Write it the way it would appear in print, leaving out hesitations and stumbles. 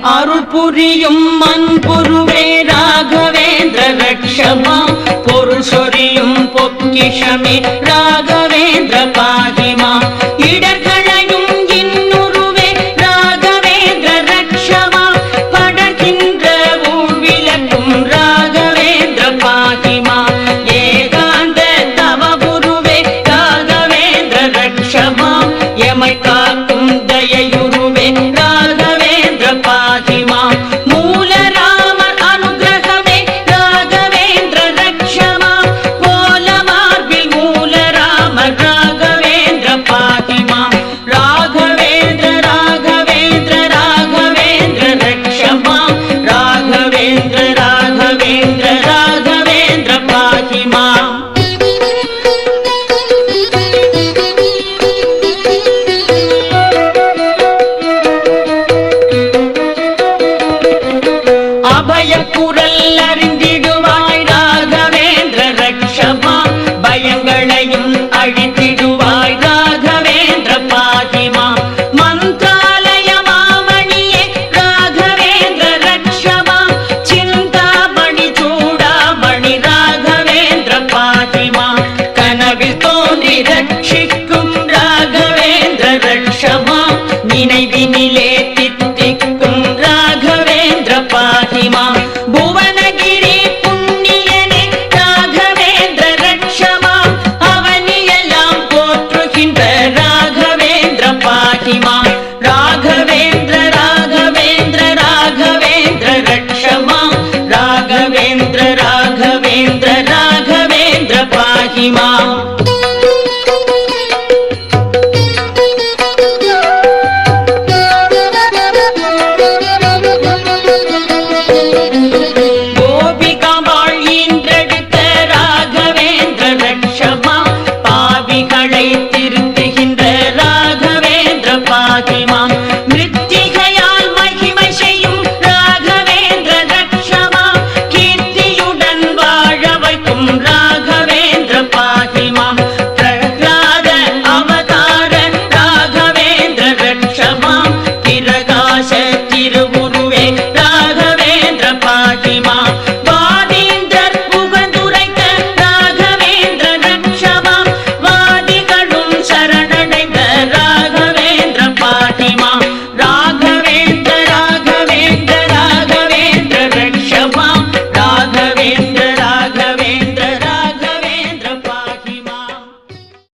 அருள் புரியும் அன்புருவே ராகவேந்திர ரக்ஷமா பொருள் சொரியும் பொக்கிஷமே ராகவேந்திர பாகிமா இடர்களையும் இன்னுருவே ராகவேந்திர ரக்ஷமா படர்கின்ற ஊழ்விளக்கும் ராகவேந்திர பாகிமா ஏகாந்த தவகுருவே ராகவேந்திர ரக்ஷமா எமை காக்கும் தயயுருவே ராகவேந்திர பாகிமா மூல ராமர் அனுகிரகமே ராகவேந்திர ரக்ஷமா போல மார்பில் மூல ராமர் ராகவேந்திர பாகிமா ராகவேந்திர ராகவேந்திர ராகவேந்திர ரக்ஷமா ராகவேந்திர ராகவேந்திர ராகவேந்திர பாகிமா அபயக்குரல் அறிந்திடுவாய் ராகவேந்திர ரக்ஷமா பயங்களையும் அழித்திடுவாய் ராகவேந்திர பாகிமா மந்திராலய மாமணியே ராகவேந்திர ரக்ஷமா சிந்தாமணி சூடாமணி ராகவேந்திர பாகிமா கனவில் தோன்றி ரட்சிக்கும் ராகவேந்திர ரக்ஷமா நினைவினிலே தித்திக்கும் ராகவேந்திர பாகிமா புவனகிரி புண்ணியனே ராகவேந்திர ரக்ஷமா அவனியெல்லாம் போற்றுகின்ற ராகவேந்திர பாகிமா ராகவேந்திர ராகவேந்திர ராகவேந்திர ரக்ஷமா ராகவேந்திர ராகவேந்திர ராகவேந்திர பாகிமா